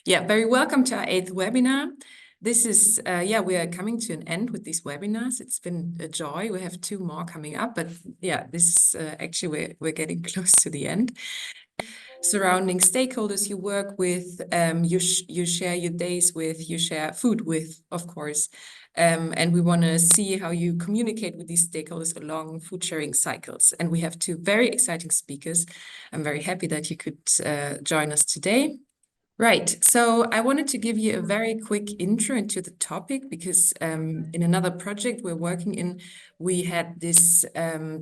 Yeah, very welcome to our 8th webinar. This is, we are coming to an end with these webinars. It's been a joy. We have 2 more coming up, but yeah, this actually we're getting close to the end. Surrounding stakeholders you work with, you share your days with, you share food with, of course. And we want to see how you communicate with these stakeholders along food sharing cycles. And we have 2 very exciting speakers. I'm very happy that you could join us today. Right. So I wanted to give you a very quick intro into the topic because in another project we're working in, we had this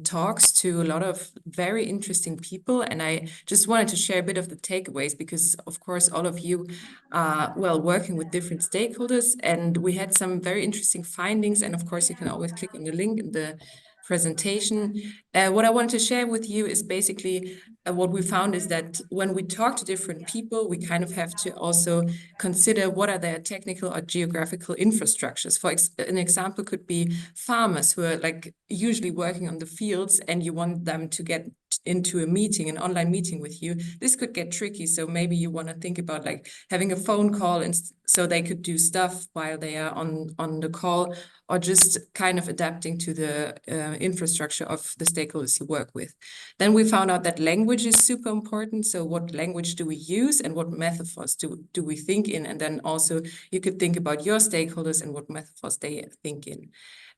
talks to a lot of very interesting people. And I just wanted to share a bit of the takeaways because, of course, all of you are, working with different stakeholders. And we had some very interesting findings. And of course, you can always click on the link in the presentation. What I wanted to share with you is basically what we found is that when we talk to different people, we kind of have to also consider what are their technical or geographical infrastructures. An example could be farmers who are like usually working on the fields and you want them to get into a meeting, an online meeting with you. This could get tricky. So maybe you want to think about like having a phone call and so they could do stuff while they are on the call, or just kind of adapting to the infrastructure of the stakeholders you work with. Then we found out that language is super important. So what language do we use and what metaphors do we think in? And then also you could think about your stakeholders and what metaphors they think in.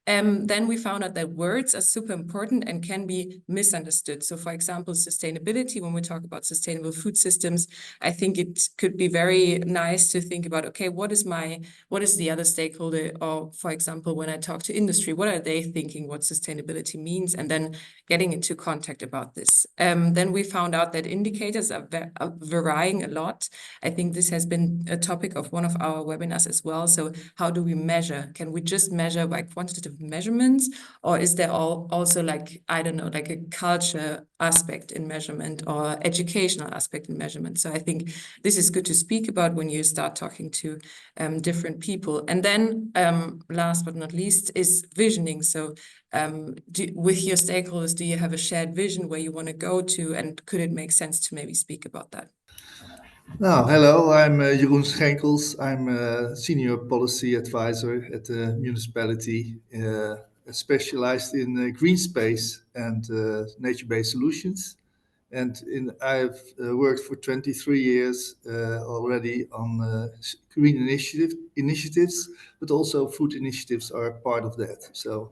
Then we found out that words are super important and can be misunderstood. So for example, sustainability, when we talk about sustainable food systems, I think it could be very nice to think about, okay, what is the other stakeholder? Or for example, when I talk to industry, what are they thinking what sustainability means? And then getting into contact about this. Then we found out that indicators are varying a lot. I think this has been a topic of one of our webinars as well. So how do we measure? Can we just measure by quantitative measurements, or is there also like, I don't know, like a culture aspect in measurement or educational aspect in measurement? So I think this is good to speak about when you start talking to different people. And then last but not least is visioning. So with your stakeholders, do you have a shared vision where you want to go to, and could it make sense to maybe speak about that? Now, hello, I'm Jeroen Schenkels. I'm a senior policy advisor at the municipality, specialized in green space and nature-based solutions. And I've worked for 23 years already on green initiatives, but also food initiatives are part of that. So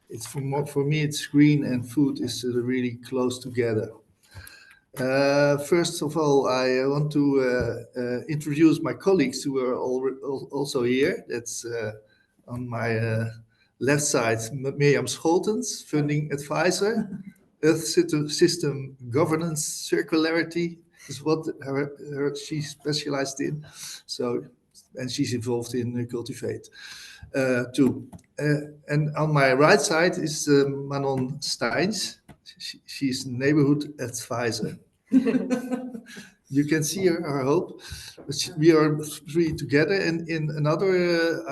it's for me, it's green and food is really close together. First of all, I want to introduce my colleagues who are also here. That's on my left side, Mirjam Scholtens, funding advisor. Earth system governance circularity is what she's specialized in. So, and she's involved in Cultivate too. And on my right side is Manon Steins. She's neighborhood advisor. You can see her, I hope. We are 3 together. And in another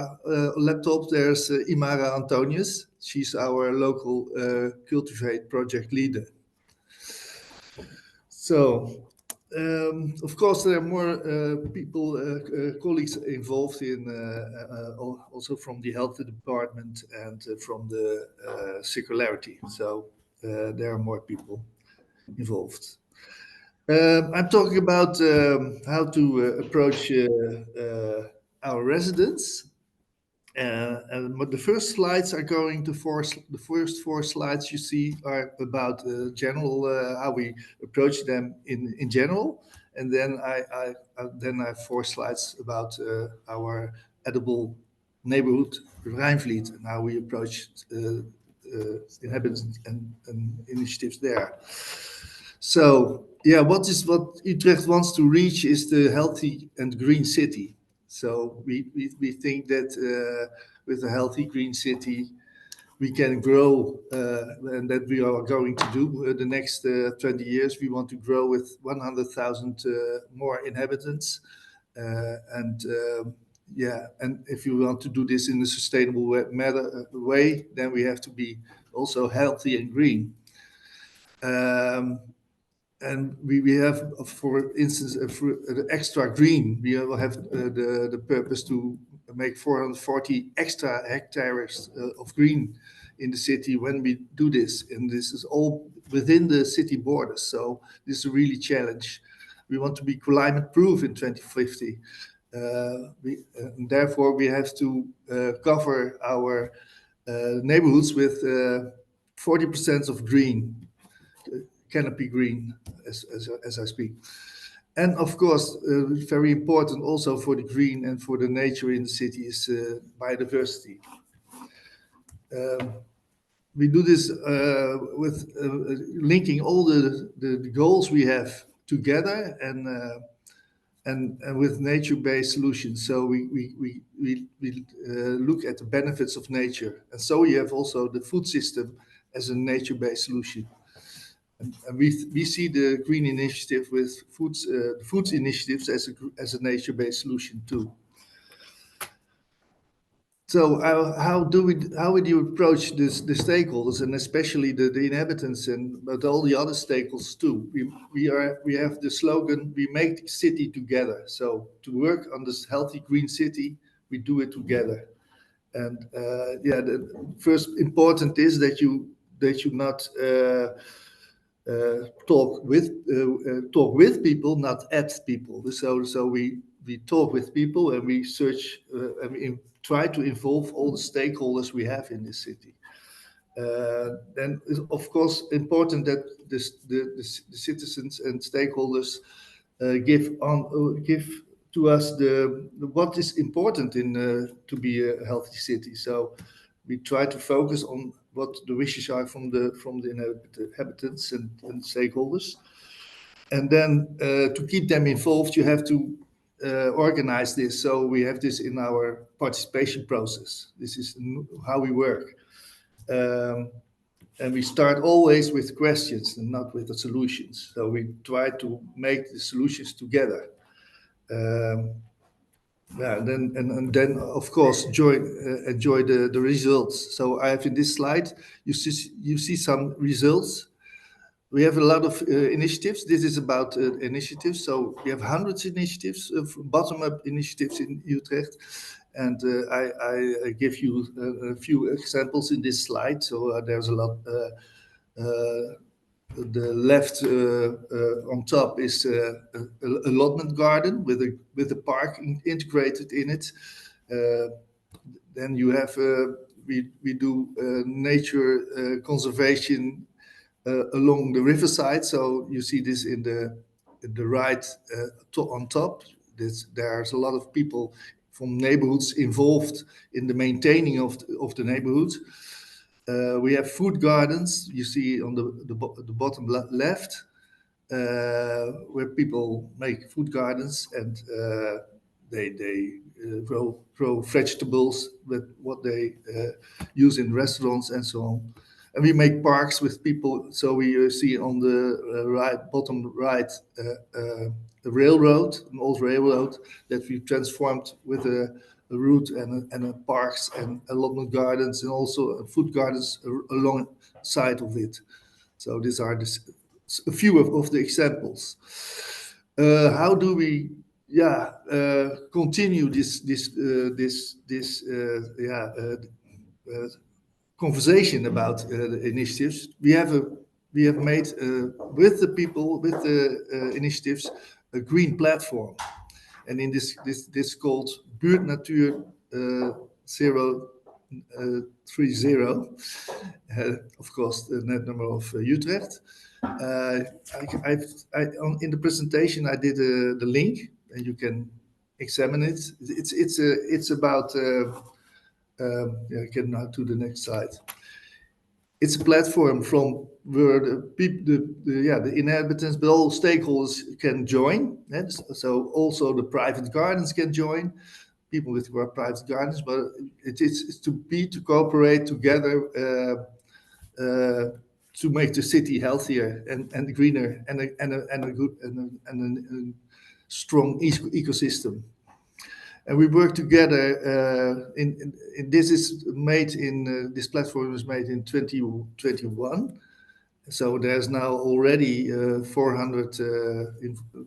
laptop, there's Imara Antonius. She's our local Cultivate project leader. So, of course, there are more colleagues involved in also from the health department and from the circularity. So there are more people involved. I'm talking about how to approach our residents. And the first slides are going to the first 4 slides you see are about general how we approach them in general, and then I have 4 slides about our edible neighborhood Rijnvliet and how we approach inhabitants and initiatives there. So yeah, what Utrecht wants to reach is the healthy and green city. So we think that with a healthy green city, we can grow, and that we are going to do the next 20 years. We want to grow with 100,000 more inhabitants, and if you want to do this in a sustainable way, then we have to be also healthy and green. and we have, for instance, for the extra green, we will have the purpose to make 440 extra hectares of green in the city when we do this. And this is all within the city borders. So this is a really challenge. We want to be climate proof in 2050. And therefore, we have to cover our neighborhoods with 40% of green, canopy green, as I speak. And of course, very important also for the green and for the nature in the city is biodiversity. We do this with linking all the goals we have together and with nature-based solutions. So we look at the benefits of nature. And so you have also the food system as a nature-based solution. And we see the green initiative with foods initiatives as a nature-based solution too. So how would you approach the stakeholders, and especially the inhabitants, but all the other stakeholders too? We have the slogan, we make the city together. So to work on this healthy green city, we do it together. And the first important is that you not talk with people, not at people. So we talk with people, and we search and we try to involve all the stakeholders we have in this city. Then it's of course important that the citizens and stakeholders give to us what is important to be a healthy city. So we try to focus on what the wishes are from the inhabitants and stakeholders, and then to keep them involved, you have to organize this. So we have this in our participation process. This is how we work, and we start always with questions and not with the solutions. So we try to make the solutions together. And then of course enjoy the results. So I have in this slide you see some results. We have a lot of initiatives. This is about initiatives. So we have hundreds of initiatives, bottom-up initiatives in Utrecht, and I give you a few examples in this slide. So there's a lot. The left on top is an allotment garden with a park integrated in it. Then you have we do nature conservation along the riverside. So you see this in the right on top. There's a lot of people from neighborhoods involved in the maintaining of the neighborhoods. We have food gardens, you see on the bottom left, where people make food gardens, and they grow vegetables with what they use in restaurants and so on. And we make parks with people. So we see on the bottom right a railroad, an old railroad that we transformed with a route and parks and allotment gardens, and also food gardens alongside of it. So these are a few of the examples. How do we continue this conversation about the initiatives? We have made with the people, with the initiatives, a green platform, and in this called Buurtnatuur 030, of course the net number of Utrecht. In the presentation I did the link, and you can examine it. It's about. I can now to the next slide. It's a platform from where the inhabitants, but all stakeholders can join. And so also the private gardens can join, people with private gardens, but it's to cooperate together to make the city healthier and greener and a good and a strong ecosystem. And we work together. This platform was made in 2021, So there's now already 400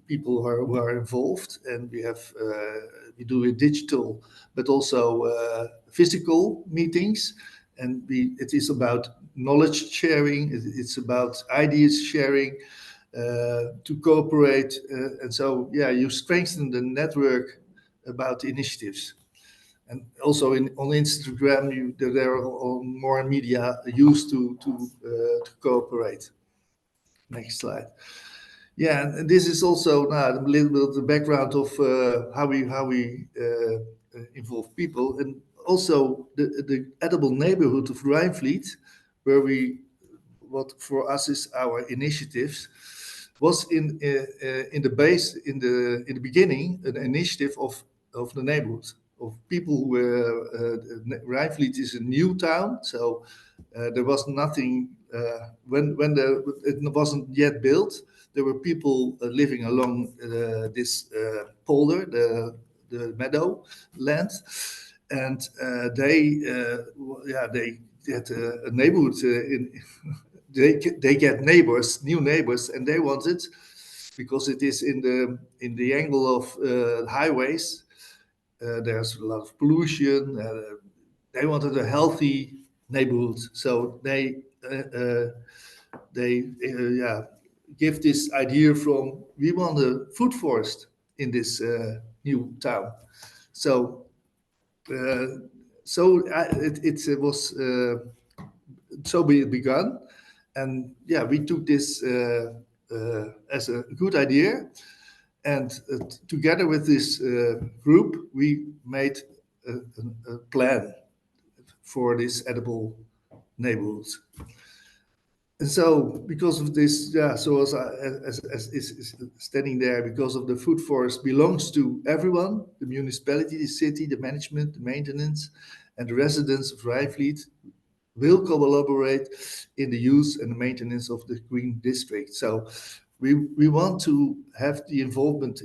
people who are involved, and we do it digital, but also physical meetings. And it is about knowledge sharing. It's about ideas sharing to cooperate, and so you strengthen the network about initiatives. And also on Instagram, there are more media used to cooperate. Next slide. Yeah, and this is also now a little bit of the background of how we involve people, and also the edible neighborhood of Rijnvliet, where what for us is our initiatives, was in the base in the beginning an initiative of the neighborhood of people who were Rijnvliet is a new town, so there was nothing when it wasn't yet built. There were people living along this polder, the meadow land, and they had a neighborhood they get neighbors, new neighbors, and they wanted, because it is in the angle of highways. There's a lot of pollution. They wanted a healthy neighborhood, so they give this idea from we want a food forest in this new town. So it was so we begun, and we took this as a good idea, and together with this group we made a plan for this edible neighborhoods. And so because of this, so as is standing there, because of the food forest belongs to everyone, the municipality, the city, the management, the maintenance, and the residents of Rijnvliet will collaborate in the use and maintenance of the green district. So we want to have the involvement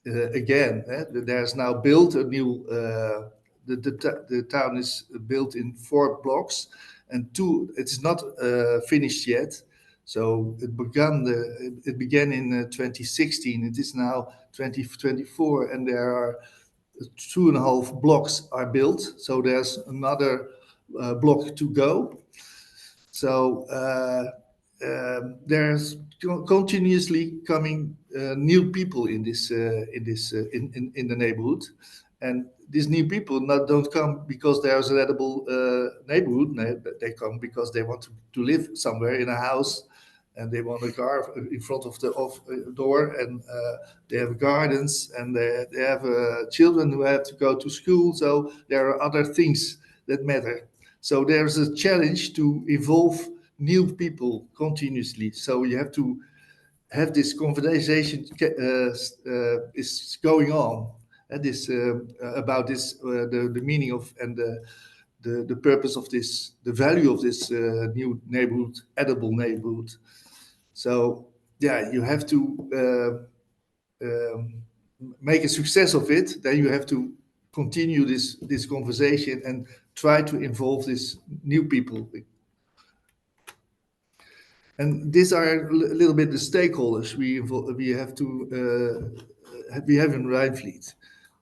again. There's now built a new, the town is built in 4 blocks, and 2, it's not finished yet. So it began in 2016. It is now 2024, and there are 2.5 blocks are built. So there's another block to go. So there's continuously coming new people in the neighborhood, and these new people don't come because there's an edible neighborhood. They come because they want to live somewhere in a house, and they want a car in front of the door, and they have gardens, and they have children who have to go to school. So there are other things that matter. So there's a challenge to involve new people continuously. So you have to have this conversation is going on, and this about this the meaning of and the purpose of this, the value of this new neighborhood, edible neighborhood. So you have to make a success of it. Then you have to continue this conversation and try to involve these new people. And these are a little bit the stakeholders we have in Rijnvliet.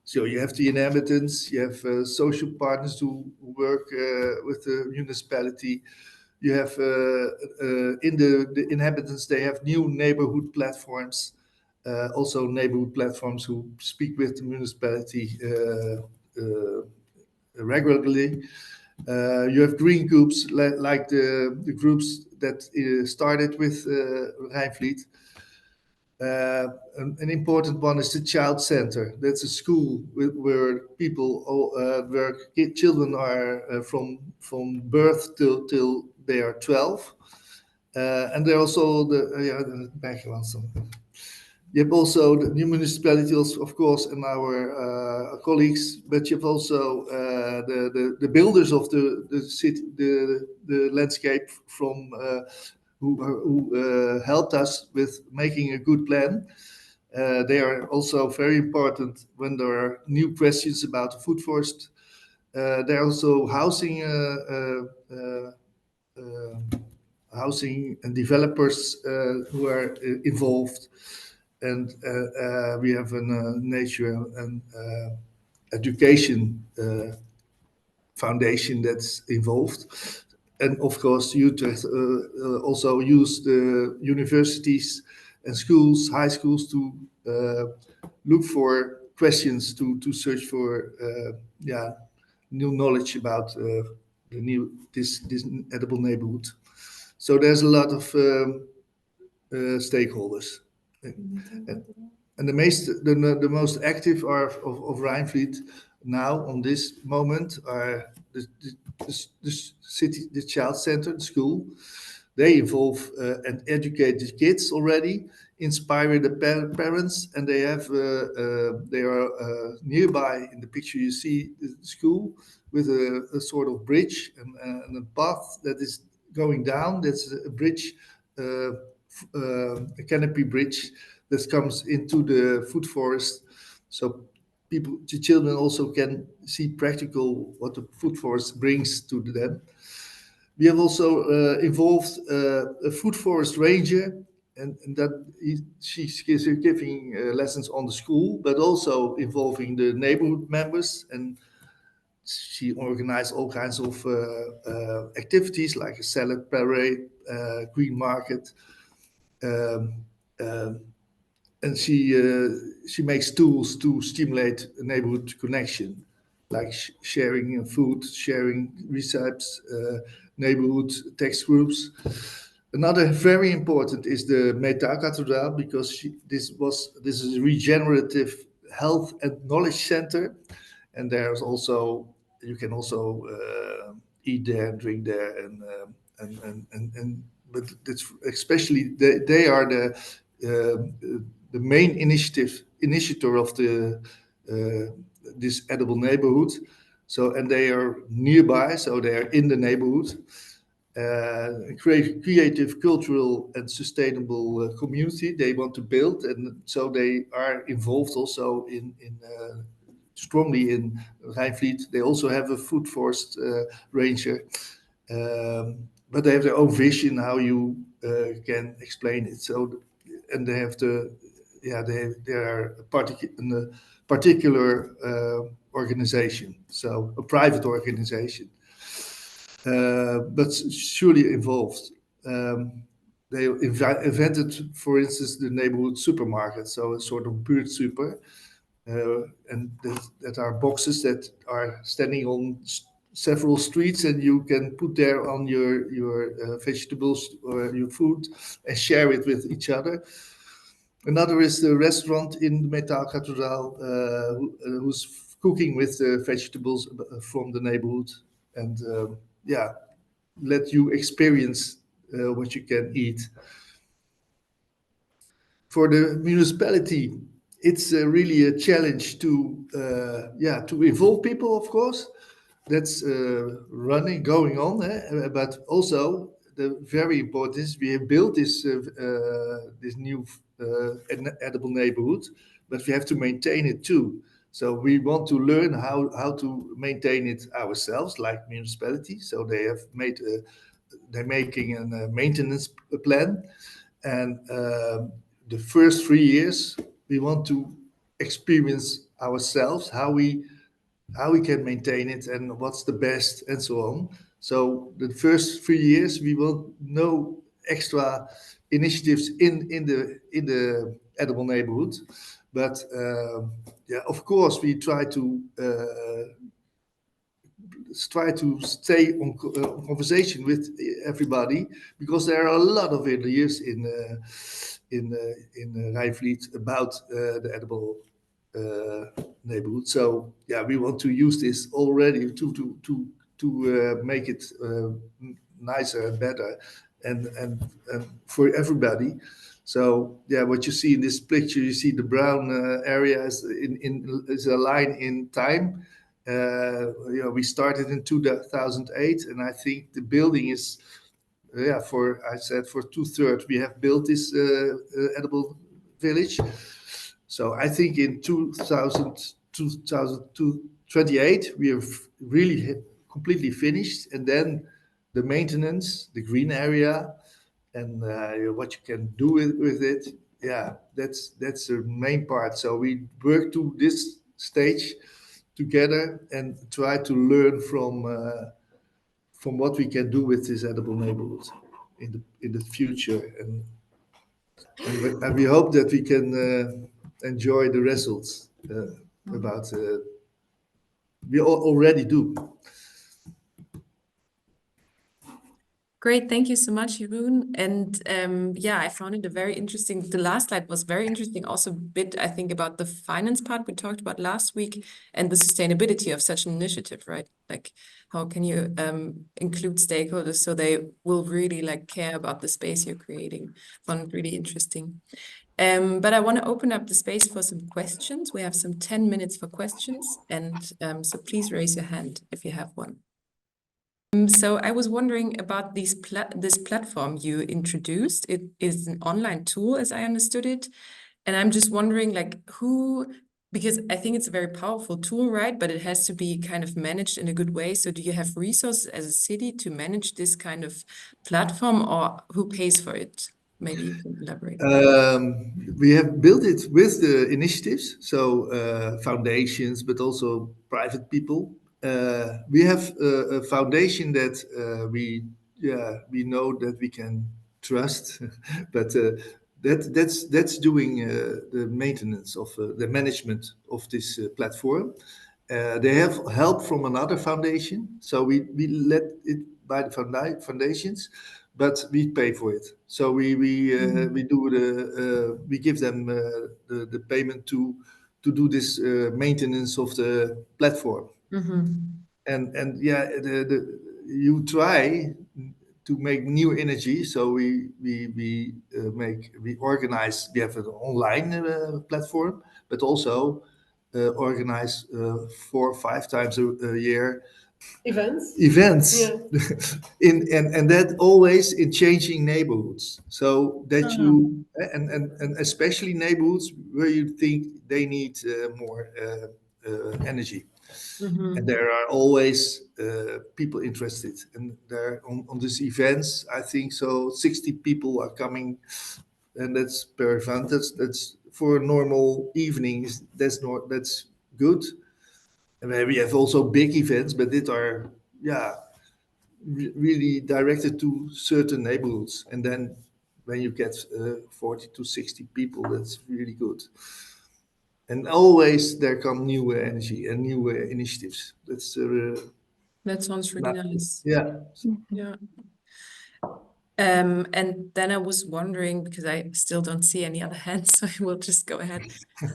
So you have the inhabitants, you have social partners who work with the municipality. You have in the inhabitants, they have new neighborhood platforms, also neighborhood platforms who speak with the municipality regularly. You have green groups like the groups that started with Rijnvliet. An important one is the child center. That's a school where people, where children are from birth till they are 12, and they're also the background. You have also the new municipalities, of course, and our colleagues, but you have also the builders of the city, the landscape from who helped us with making a good plan. They are also very important when there are new questions about the food forest. There are also housing housing and developers who are involved, and we have a nature and education foundation that's involved. And of course, Utrecht also use the universities and schools, high schools, to look for questions to search for new knowledge about this edible neighborhood. So there's a lot of stakeholders. And the most active are of Rijnvliet now on this moment are the city, the child center, the school. They involve and educate the kids already, inspire the parents, and they are nearby. In the picture you see the school with a sort of bridge and a path that is going down. That's a bridge, a canopy bridge that comes into the food forest. So the children also can see practical what the food forest brings to them. We have also involved a food forest ranger, and she's giving lessons on the school, but also involving the neighborhood members. And she organized all kinds of activities like a salad parade, green market, um, um, and she makes tools to stimulate a neighborhood connection, like sharing food, sharing recipes, neighborhood text groups. Another very important is the Metaalkathedraal, because this is a regenerative health and knowledge center, and there's also you can also eat there and drink there, and but it's especially they are the main initiator of the this edible neighborhood. So, and they are nearby, so they are in the neighborhood. Creative, cultural, and sustainable community they want to build, and so they are involved also in strongly in Rijnvliet. They also have a food forest ranger, but they have their own vision how you can explain it. So, and they have they are a particular organization, so a private organization, but surely involved. They invented, for instance, the neighborhood supermarket, so a sort of buurtsuper, and that are boxes that are standing on several streets, and you can put there on your vegetables or your food and share it with each other. Another is the restaurant in the Metaalkathedraal, who's cooking with the vegetables from the neighborhood, and let you experience what you can eat. For the municipality, it's really a challenge to involve people, of course. That's going on, but also the very important is we have built this new edible neighborhood, but we have to maintain it too. So we want to learn how to maintain it ourselves, like municipality. So they're making a maintenance plan, and the first 3 years we want to experience ourselves how we can maintain it and what's the best and so on. So the first 3 years we will no extra initiatives in the edible neighborhood, but of course we try to stay on conversation with everybody, because there are a lot of ideas in Rijnvliet about the edible neighborhood. So we want to use this already to make it nicer and better and for everybody. So what you see in this picture, you see the brown area is a line in time. We started in 2008, and I think the building is for 2/3 we have built this edible village. So I think in 2028 we have really completely finished, and then the maintenance, the green area, and what you can do with it. Yeah, that's the main part. So we work to this stage together and try to learn from what we can do with this edible neighborhood in the future, and we hope that we can enjoy the results about. We already do. Great, thank you so much, Jeroen. And yeah, I found it a very interesting. The last slide was very interesting. Also, a bit I think about the finance part we talked about last week and the sustainability of such an initiative, right? Like, how can you include stakeholders so they will really like care about the space you're creating? Found it really interesting. But I want to open up the space for some questions. We have some 10 minutes for questions, and so please raise your hand if you have one. So I was wondering about this platform you introduced. It is an online tool, as I understood it. And I'm just wondering, like, because I think it's a very powerful tool, right? But it has to be kind of managed in a good way. So do you have resources as a city to manage this kind of platform, or who pays for it? Maybe you can elaborate on that. We have built it with the initiatives, so foundations, but also private people. We have a foundation that we know that we can trust, but that's doing the maintenance of the management of this platform. They have help from another foundation, so we let it by the foundations, but we pay for it. So we do we give them the payment to do this maintenance of the platform. And yeah, you try to make new energy. So we organize. We have an online platform, but also organize 4 or 5 times a year events Yeah. and that always in changing neighborhoods, so that Ah. you and especially neighborhoods where you think they need more energy, and there are always people interested, and there on these events I think so 60 people are coming, and that's per event. That's for normal evenings, that's good. And we have also big events, but that are really directed to certain neighborhoods. And then when you get 40 to 60 people, that's really good. And always there come new energy and new initiatives. That sounds really nice. Yeah. Yeah. And then I was wondering, because I still don't see any other hands, so I will just go ahead.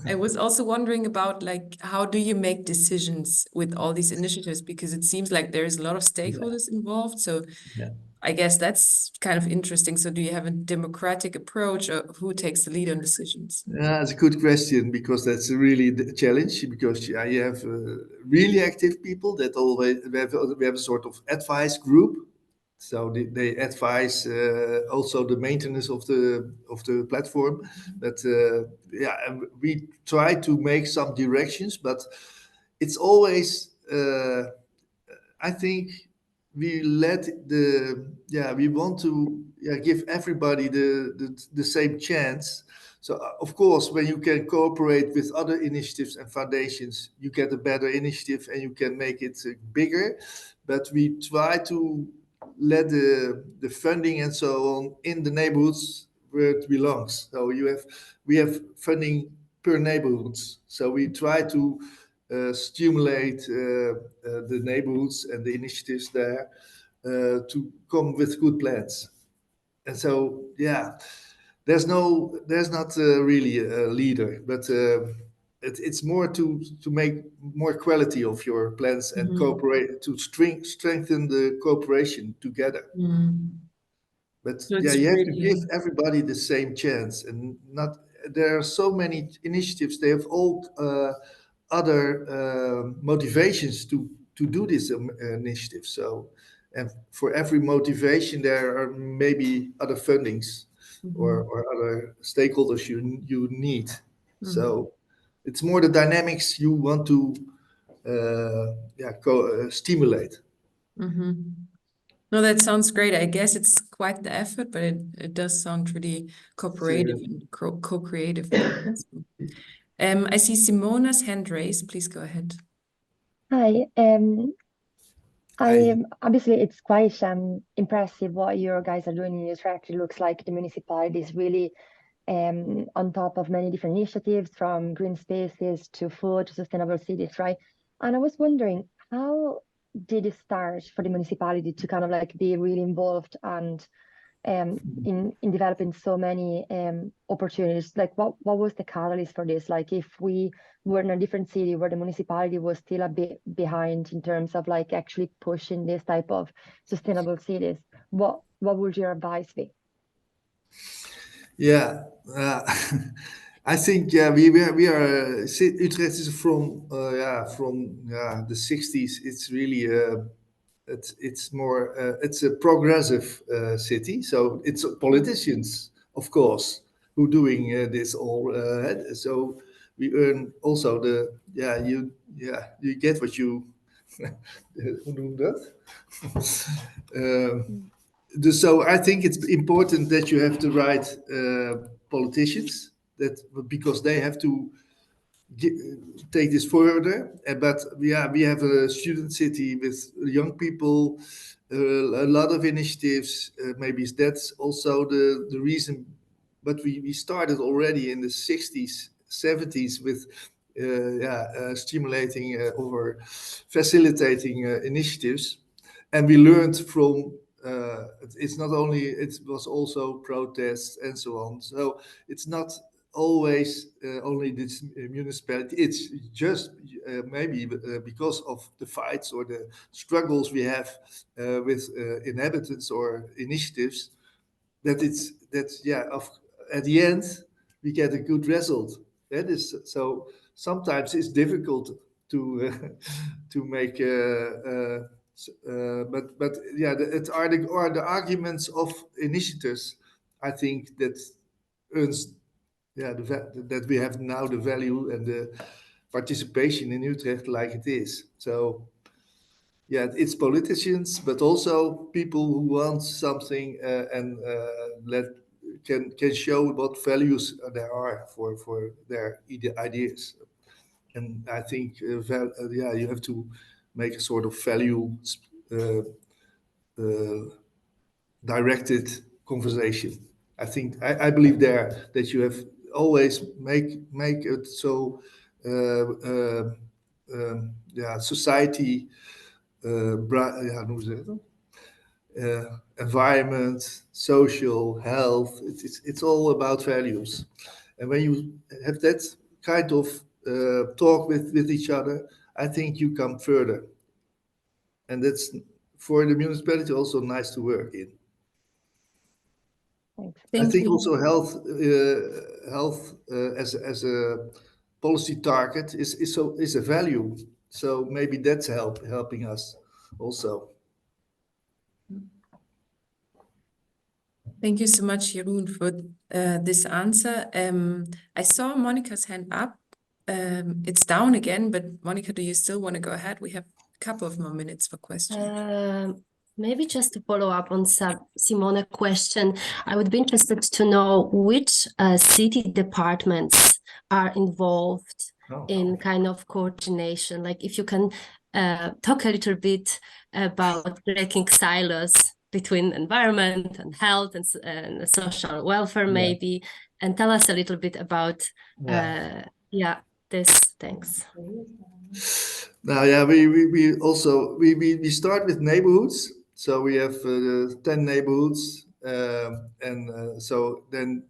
I was also wondering about, like, how do you make decisions with all these initiatives? Because it seems like there is a lot of stakeholders involved. So Yeah. I guess that's kind of interesting. So do you have a democratic approach, or who takes the lead on decisions? Yeah, that's a good question, because that's really the challenge. Because you have really active people that always we have a sort of advice group, so they advise also the maintenance of the platform. But yeah, and we try to make some directions, but it's always I think we let we want to give everybody the same chance. So of course, when you can cooperate with other initiatives and foundations, you get a better initiative and you can make it bigger. But we try to let the funding and so on in the neighborhoods where it belongs. So we have funding per neighborhoods. So we try to stimulate the neighborhoods and the initiatives there to come with good plans. And so, yeah, there's not really a leader, but it's more to make more quality of your plans and cooperate to strengthen the cooperation together. But So yeah, it's you have to give really, everybody the same chance, and not. There are so many initiatives. They have all other motivations to do this initiative. So, and for every motivation, there are maybe other fundings or other stakeholders you need. So, it's more the dynamics you want to stimulate. No, that sounds great. I guess it's quite the effort, but it does sound really cooperative and co-creative. I see Simona's hand raised. Please go ahead. Hi. I Obviously it's quite impressive what you guys are doing in Utrecht. It looks like the municipality is really on top of many different initiatives, from green spaces to food to sustainable cities, right? And I was wondering, how did it start for the municipality to kind of like be really involved and in developing so many opportunities? Like what was the catalyst for this? Like if we were in a different city where the municipality was still a bit behind in terms of like actually pushing this type of sustainable cities, what would your advice be? Yeah, I think we are Utrecht is from the 60s. It's really it's more it's a progressive city. So it's politicians, of course, who doing this all. So we earn also the you get what you hoe noem je dat? So I think it's important that you have the right politicians that because they have to take this further. But we have a student city with young people, a lot of initiatives. Maybe that's also the reason. But we started already in the 60s, 70s with stimulating or facilitating initiatives, and we learned from. It's not only it was also protests and so on. So it's not always only this municipality. It's just maybe because of the fights or the struggles we have with inhabitants or initiatives at the end we get a good result. That is so. Sometimes it's difficult to to make. But yeah, it are the arguments of initiatives. I think that earns that we have now the value and the participation in Utrecht like it is. So yeah, it's politicians, but also people who want something and let can show what values there are for their ideas. And I think you have to make a sort of value uh, uh, directed conversation. I believe there that you have always make it so society hoe noemen ze het? Environment, social, health. It's all about values. And when you have that kind of talk with each other, I think you come further. And that's for the municipality also nice to work in. Thanks. I Thank think you. also health as a policy target is a value. So maybe that's helping us also. Thank you so much, Jeroen, for this answer. I saw Monica's hand up. It's down again, but Monica, do you still want to go ahead? We have a couple of more minutes for questions. Maybe just to follow up on Simona question, I would be interested to know which city departments are involved in kind of coordination. Like if you can talk a little bit about breaking silos between environment and health and social welfare maybe, and tell us a little bit about this. Thanks. Now, yeah, we also we start with neighborhoods. So we have 10 neighborhoods, and so then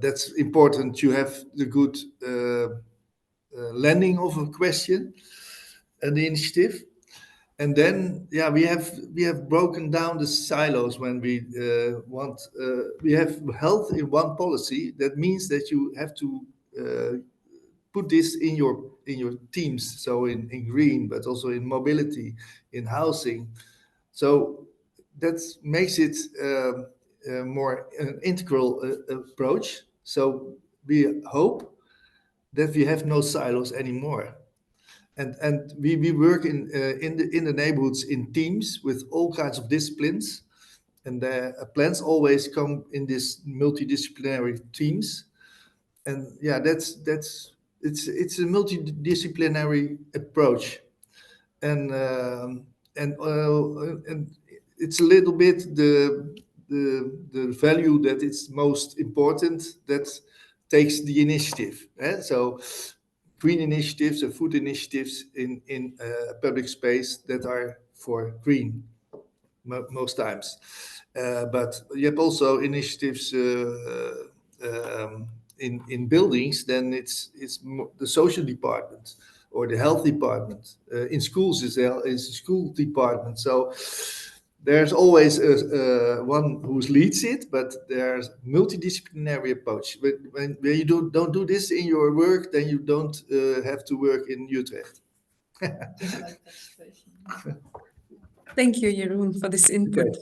that's important. You have the good landing of a question and the initiative, and then we have broken down the silos when we want. We have health in one policy. That means that you have to put this in your teams, so in green, but also in mobility, in housing. So that makes it more an integral approach. So we hope that we have no silos anymore. And we work in the neighborhoods in teams with all kinds of disciplines, and the plans always come in this multidisciplinary teams. And yeah, it's a multidisciplinary approach, and it's a little bit the value that is most important that takes the initiative. So green initiatives and food initiatives in public space that are for green most times. But you have also initiatives in buildings, then it's the social department or the health department. In schools is a school department. So there's always one who leads it, but there's multidisciplinary approach. When you don't do this in your work, then you don't have to work in Utrecht. Thank you, Jeroen, for this input.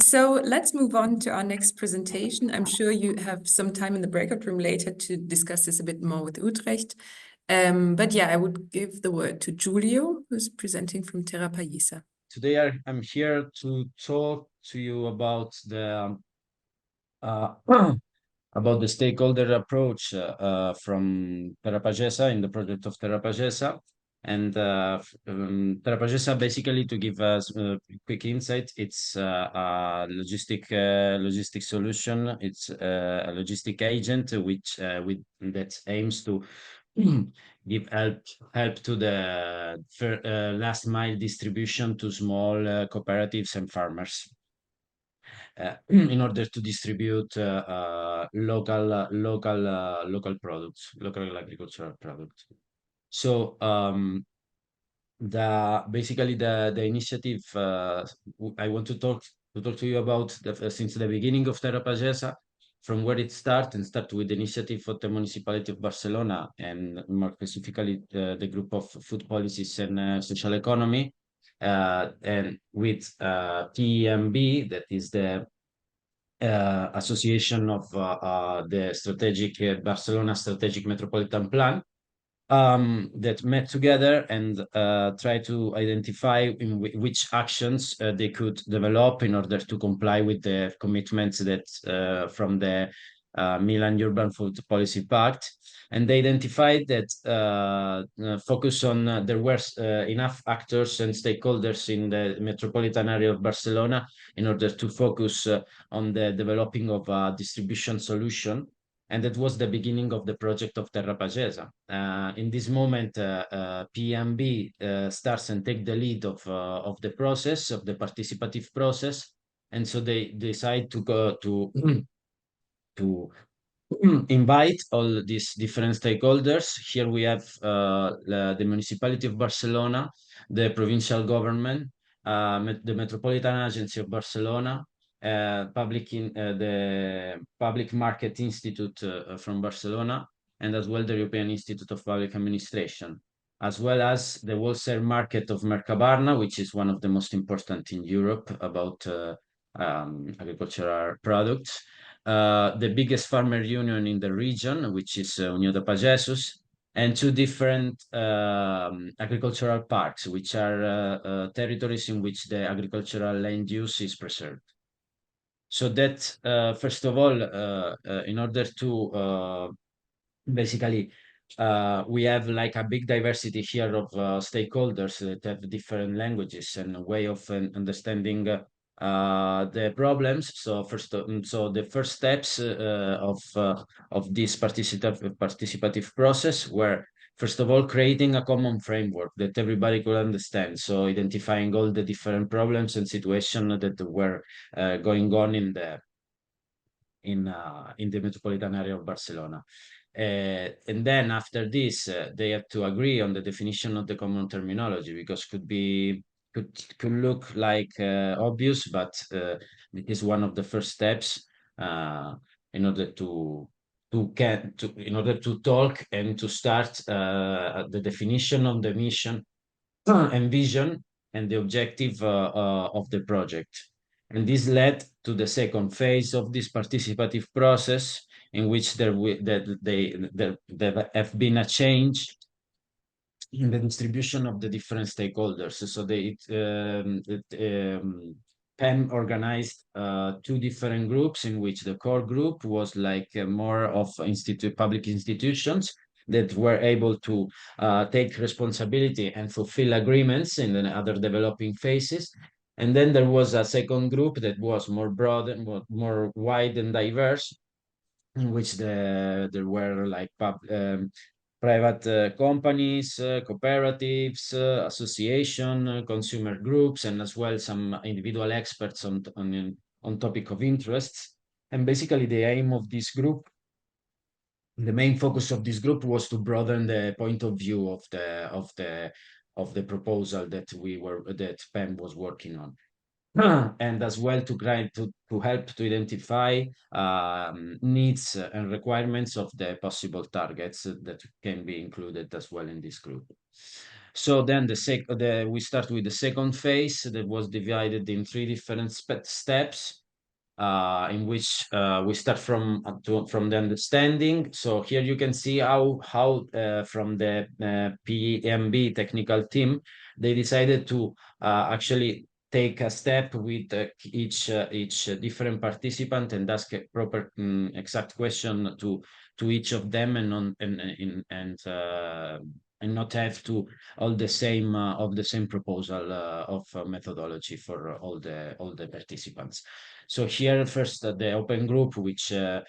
So let's move on to our next presentation. I'm sure you have some time in the breakout room later to discuss this a bit more with Utrecht. But yeah, I would give the word to Giulio, who's presenting from Terra Payisa. Today I'm here to talk to you about the stakeholder approach from Terra Pagesa in the project of Terra Pagesa. And Terra Pagesa, basically, to give us a quick insight, it's a logistic solution. It's a logistic agent which that aims to give help to the last mile distribution to small cooperatives and farmers. In order to distribute local products, local agricultural products. So basically the initiative I want to talk to you about since the beginning of Terra Pagesa, from where it started, and start with the initiative of the municipality of Barcelona, and more specifically the group of food policies and social economy, and with PMB, that is the association of the strategic Barcelona Strategic Metropolitan Plan, that met together and try to identify in which actions they could develop in order to comply with the commitments that from the Milan Urban Food Policy Pact. And they identified that focus on there were enough actors and stakeholders in the metropolitan area of Barcelona in order to focus on the developing of a distribution solution. And that was the beginning of the project of Terra Pagesa. In this moment, PMB starts and take the lead of the process, of the participative process. And so they decide to go to invite all these different stakeholders. Here we have the municipality of Barcelona, the provincial government, the Metropolitan Agency of Barcelona, the Public Market Institute from Barcelona, and as well the European Institute of Public Administration, as well as the wholesale market of Mercabarna, which is one of the most important in Europe about agricultural products. The biggest farmer union in the region, which is Unió de Pagesos, and two different agricultural parks, which are territories in which the agricultural land use is preserved. So that, first of all, in order to basically, we have like a big diversity here of stakeholders that have different languages and a way of understanding the problems. So the first steps of this participative process were, first of all, creating a common framework that everybody could understand. So identifying all the different problems and situations that were going on in the metropolitan area of Barcelona. And then after this, they have to agree on the definition of the common terminology, because could look like obvious, but it is one of the first steps in order in order to talk and to start the definition of the mission and vision and the objective of the project. And this led to the second phase of this participative process, in which there have been a change in the distribution of the different stakeholders. So PEM organized two different groups, in which the core group was like more of public institutions that were able to take responsibility and fulfill agreements in the other developing phases. And then there was a second group that was more broad and more wide and diverse, in which there were like private companies, cooperatives, association, consumer groups, and as well some individual experts on topic of interests. And basically the aim of this group, the main focus of this group, was to broaden the point of view of the proposal that PEM was working on. And as well to help to identify needs and requirements of the possible targets that can be included as well in this group. So then we start with the second phase that was divided in 3 different steps, in which we start from the understanding. So here you can see how from the PMB technical team, they decided to actually take a step with each different participant and ask a proper exact question to each of them, and not have to all the same proposal of methodology for all the participants. So here first the open group, which have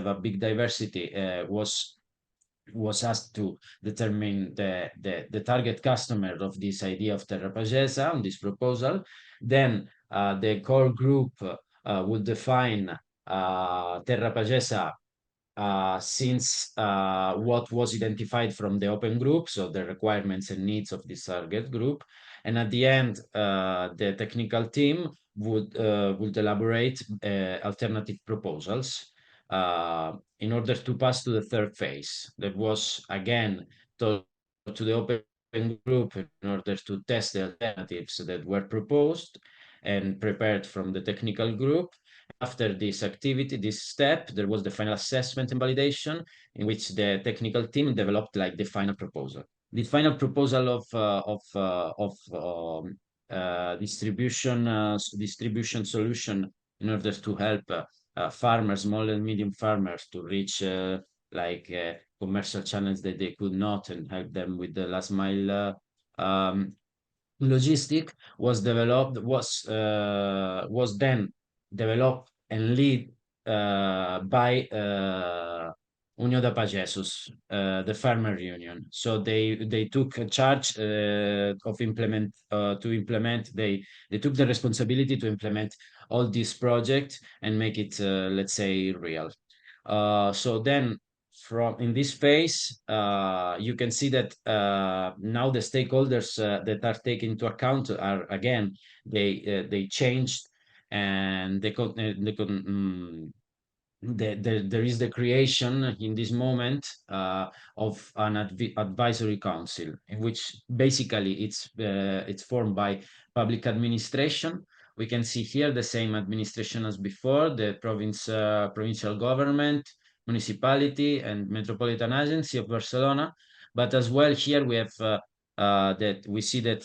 a big diversity, was asked to determine the target customer of this idea of Terra Pagesa on this proposal. Then the core group would define Terra Pagesa since what was identified from the open group, so the requirements and needs of this target group. And at the end, the technical team would elaborate alternative proposals in order to pass to the third phase. That was again to the open group in order to test the alternatives that were proposed and prepared from the technical group. After this activity, this step, there was the final assessment and validation, in which the technical team developed like the final proposal. The final proposal of distribution solution in order to help farmers, small and medium farmers, to reach commercial channels that they could not, and help them with the last mile logistic was then developed and led by União da Pagesos, the farmer union. So they took a charge they took the responsibility to implement all these projects and make it let's say real. So then in this phase, you can see that now the stakeholders that are taken into account are, again, they changed, and there is the creation in this moment of an advisory council, in which basically it's formed by public administration. We can see here the same administration as before, the provincial government, municipality, and metropolitan agency of Barcelona. But as well here we have that we see that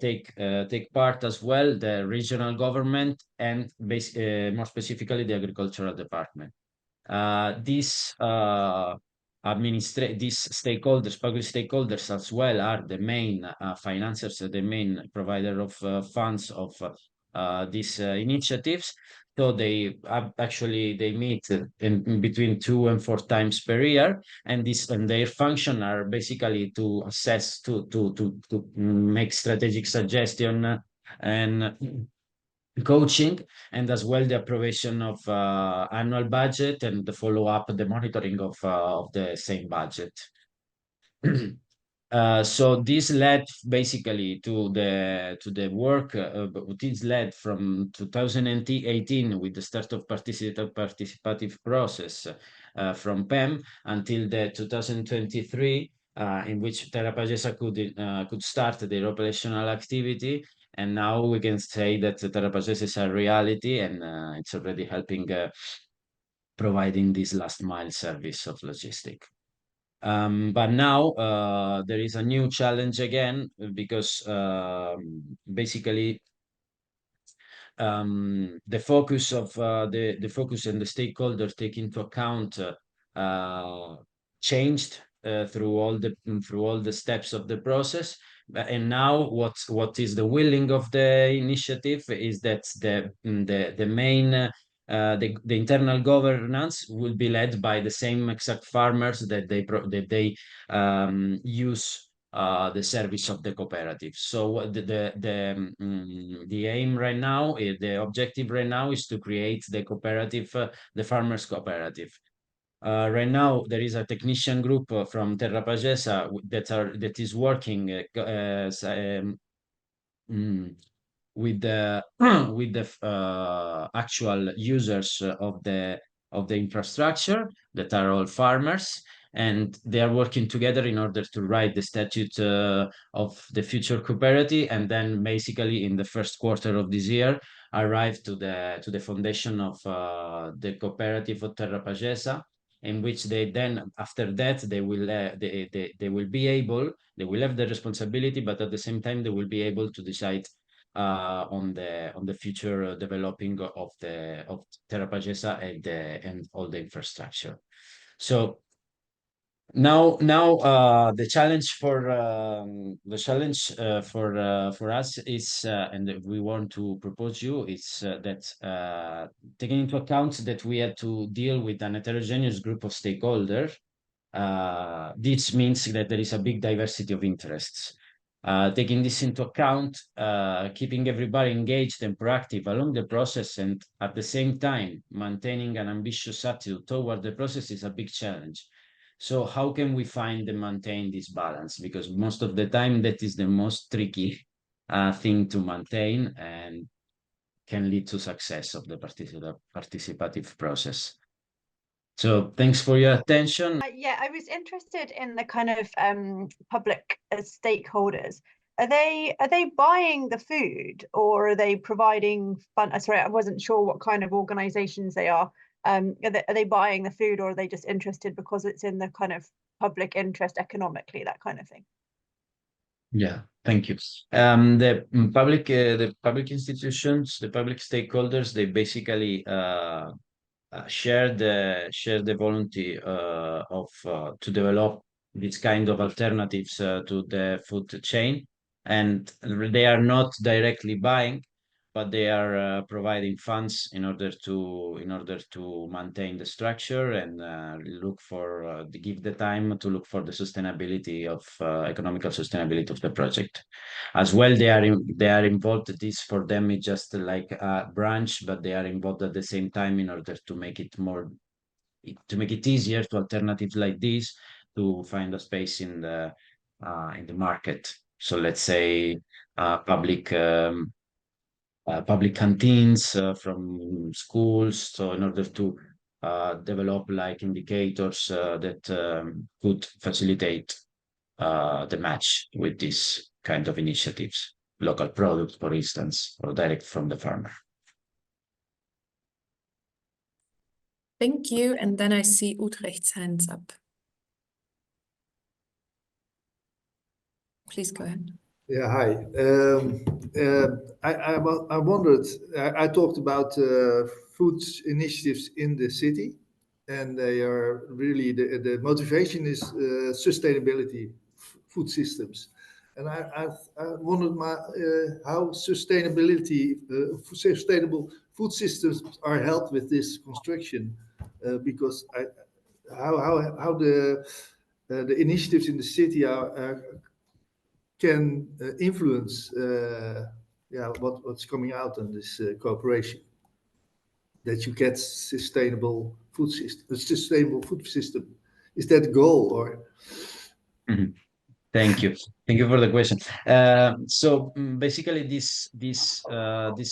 take part as well the regional government and more specifically the agricultural department. These stakeholders, public stakeholders as well, are the main financiers, the main provider of funds of these initiatives. So they meet in between 2 and 4 times per year, and their function are basically to assess, to make strategic suggestion and coaching, and as well the approbation of annual budget and the follow-up, the monitoring of the same budget. So this led basically to the work. This led from 2018 with the start of participative process from PEM until the 2023, in which Terra Pagesa could start their operational activity. And now we can say that Terra Pagesa is a reality, and it's already helping providing this last mile service of logistics. But now there is a new challenge again because basically the focus of the focus and the stakeholders take into account changed through all the steps of the process. And now what is the willing of the initiative is that the main the internal governance will be led by the same exact farmers that they use the service of the cooperative. So the aim right now, the objective right now is to create the cooperative, the farmers cooperative. Right now, there is a technician group from Terra Pagesa that is working with the actual users of the infrastructure that are all farmers, and they are working together in order to write the statute of the future cooperative, and then basically in the first quarter of this year arrive to the foundation of the cooperative of Terra Pagesa, in which they then after that they will have the responsibility, but at the same time they will be able to decide on the future developing of Terra Pagesa and all the infrastructure. So now the challenge for us is and we want to propose you is that taking into account that we had to deal with an heterogeneous group of stakeholders, this means that there is a big diversity of interests. Taking this into account, keeping everybody engaged and proactive along the process, and at the same time maintaining an ambitious attitude toward the process is a big challenge. So how can we find and maintain this balance? Because most of the time that is the most tricky thing to maintain and can lead to success of the participative process. So thanks for your attention. Yeah, I was interested in the kind of public stakeholders. Are they buying the food, or are they providing fund? Sorry, I wasn't sure what kind of organizations they are. Are they buying the food, or are they just interested because it's in the kind of public interest economically, that kind of thing? Yeah, thank you. The public institutions, the public stakeholders, they basically share the volunteer of to develop this kind of alternatives to the food chain, and they are not directly buying, but they are providing funds in order to maintain the structure and look for give the time to look for the sustainability of economical sustainability of the project. As well, they are involved. This for them is just like a branch, but they are involved at the same time in order to make it easier to alternatives like this to find a space in the market. So let's say public canteens from schools, so in order to develop like indicators that could facilitate the match with these kind of initiatives, local products, for instance, or direct from the farmer. Thank you. And then I see Utrecht's hands up. Please go ahead. Yeah, hi. I wondered, I talked about food initiatives in the city, and they are really, the motivation is sustainability, food systems. And I wondered how sustainable food systems are helped with this construction, because how the initiatives in the city can influence what's coming out in this cooperation, that you get sustainable food system. Is that the goal, or? Mm-hmm. Thank you for the question. So basically, this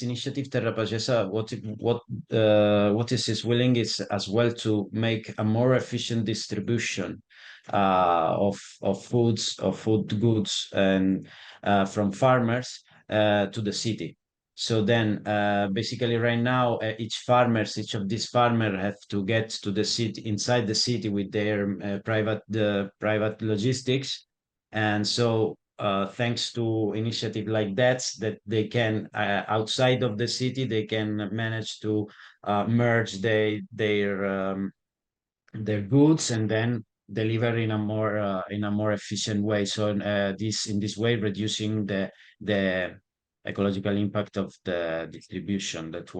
initiative Terra Pagesa, what is willing is as well to make a more efficient distribution of food goods and from farmers to the city. So then basically right now, each of these farmers have to get to the city, inside the city with their private logistics. And so thanks to initiative like that they can, outside of the city, they can manage to merge their goods and then deliver in a more efficient way. So in this way, reducing the ecological impact of the distribution. That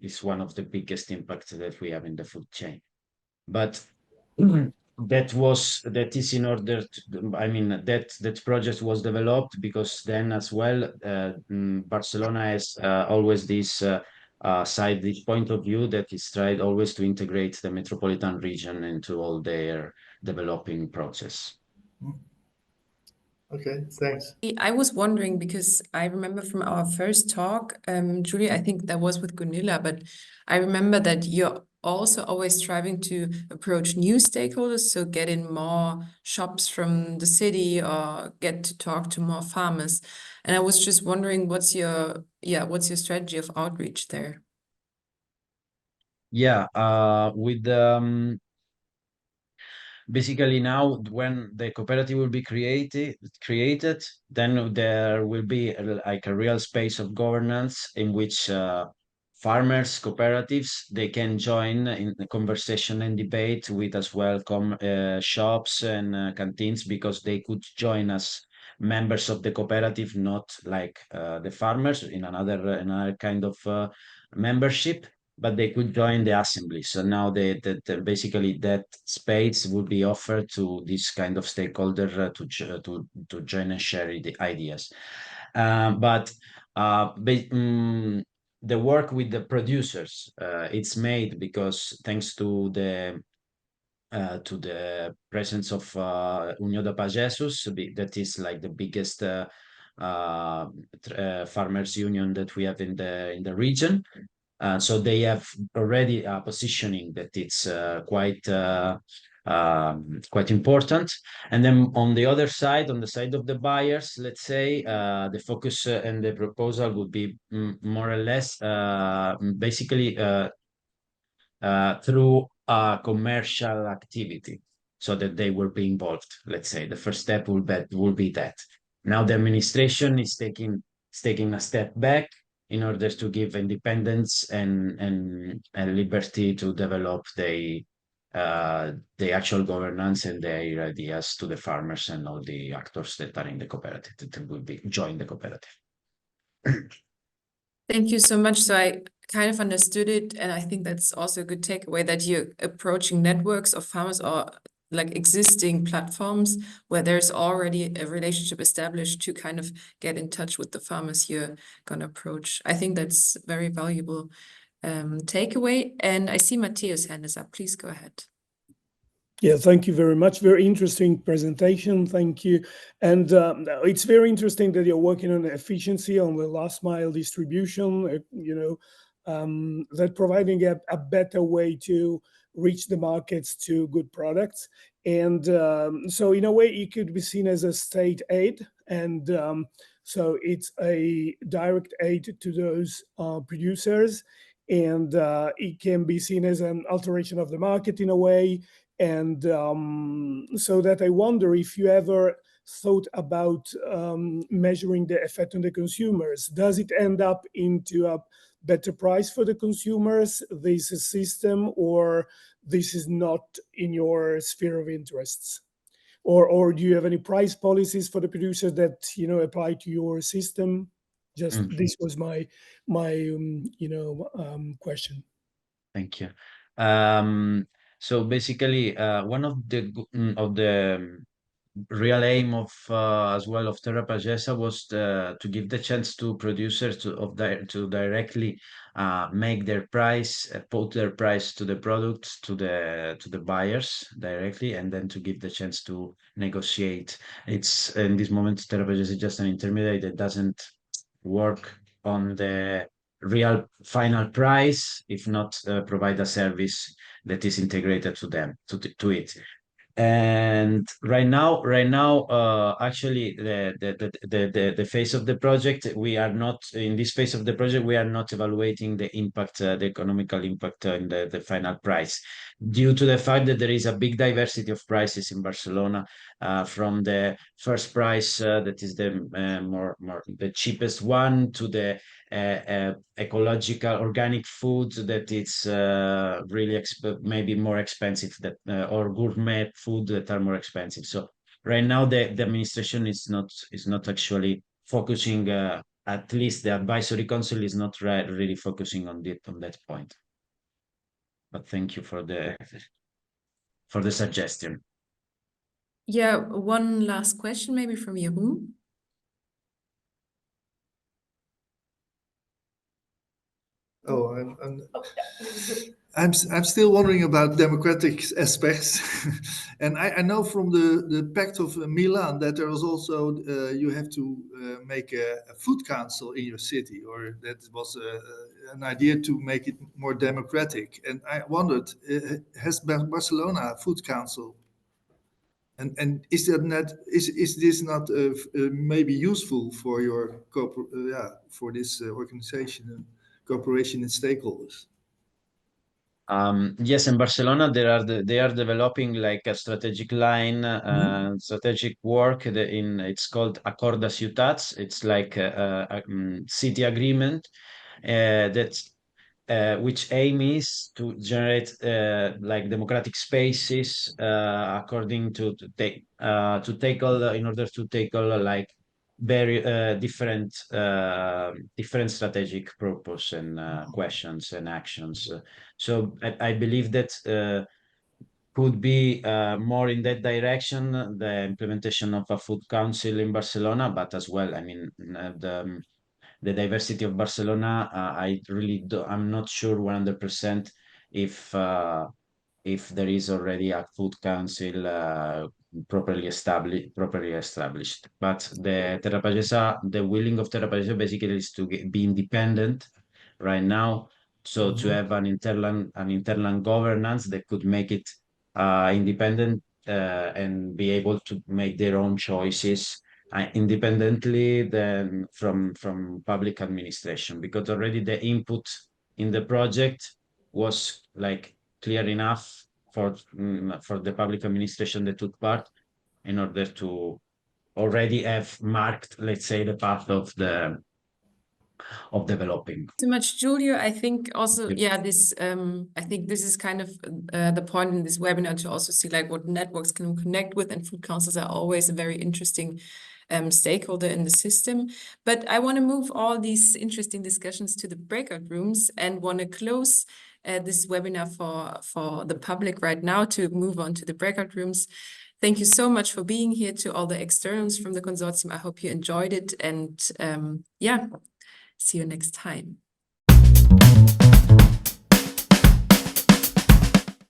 is one of the biggest impacts that we have in the food chain. But that is in order to, I mean, that project was developed because then as well, Barcelona has always this this point of view that is tried always to integrate the metropolitan region into all their developing process. Okay, thanks. I was wondering because I remember from our first talk, Julia, I think that was with Gunilla, but I remember that you're also always striving to approach new stakeholders, so get in more shops from the city or get to talk to more farmers. And I was just wondering, what's your strategy of outreach there? Yeah, with basically now when the cooperative will be created, then there will be like a real space of governance in which farmers, cooperatives, they can join in the conversation and debate with as well shops and canteens, because they could join as members of the cooperative, not like the farmers in another kind of membership, but they could join the assembly. So now basically that space would be offered to this kind of stakeholder to join and share the ideas. But the work with the producers, it's made because thanks to the presence of União de Pagesos, that is like the biggest farmers union that we have in the region. So they have already a positioning that it's quite important. And then on the other side, on the side of the buyers, let's say, the focus and the proposal would be more or less basically through a commercial activity, so that they will be involved. Let's say the first step will be that. Now the administration is taking a step back in order to give independence and liberty to develop the actual governance and their ideas to the farmers and all the actors that are in the cooperative that will join the cooperative. Thank you so much. So I kind of understood it, and I think that's also a good takeaway, that you're approaching networks of farmers or like existing platforms where there's already a relationship established to kind of get in touch with the farmers you're gonna approach. I think that's very valuable takeaway. And I see Matteo's hand is up. Please go ahead. Yeah, thank you very much. Very interesting presentation. Thank you. And it's very interesting that you're working on efficiency on the last mile distribution, that providing a better way to reach the markets to good products. And so in a way, it could be seen as a state aid. And so it's a direct aid to those producers. And it can be seen as an alteration of the market in a way. And so that I wonder if you ever thought about measuring the effect on the consumers. Does it end up into a better price for the consumers, this system, or this is not in your sphere of interests? Or do you have any price policies for the producers that apply to your system? Just this was my question. Thank you. So basically, one of the real aim of as well of Terra Pagesa was to give the chance to producers to directly make their price, put their price to the product to the buyers directly, and then to give the chance to negotiate. It's in this moment Terra Pagesa is just an intermediary that doesn't work on the real final price, if not provide a service that is integrated to it. And right now, actually, the phase of the project, we are not in this phase of the project. We are not evaluating the impact, the economical impact in the final price, due to the fact that there is a big diversity of prices in Barcelona, from the first price that is the the cheapest one, to the ecological organic food that it's really maybe more expensive, that or gourmet food that are more expensive. So right now the administration is not actually focusing, at least the advisory council is not really focusing on that point. But thank you for the suggestion. Yeah, one last question maybe from Jeroen. Oh, I'm still wondering about democratic aspects, and I know from the Pact of Milan that there was also you have to make a food council in your city, or that was an idea to make it more democratic. And I wondered, has Barcelona a food council? And is this not maybe useful for your for this organization and cooperation and stakeholders? Yes, in Barcelona, they are developing like a strategic line, strategic work. It's called Acord de Ciutats. It's like a city agreement which aim is to generate like democratic spaces according to tackle in order to tackle like very different strategic purpose and questions and actions. So I believe that could be more in that direction, the implementation of a food council in Barcelona, but as well, I mean, the diversity of Barcelona, I'm not sure 100% if there is already a food council properly established. But the willing of Terra Pagesa basically is to be independent right now. So to have an internal governance that could make it independent and be able to make their own choices independently than from public administration, because already the input in the project was like clear enough for the public administration that took part, in order to already have marked, let's say, the path of developing. So much, Julio. I think also, yeah, this I think this is kind of the point in this webinar, to also see like what networks can we connect with, and food councils are always a very interesting stakeholder in the system. But I want to move all these interesting discussions to the breakout rooms, and want to close this webinar for the public right now, to move on to the breakout rooms. Thank you so much for being here, to all the externals from the consortium. I hope you enjoyed it, and yeah, see you next time.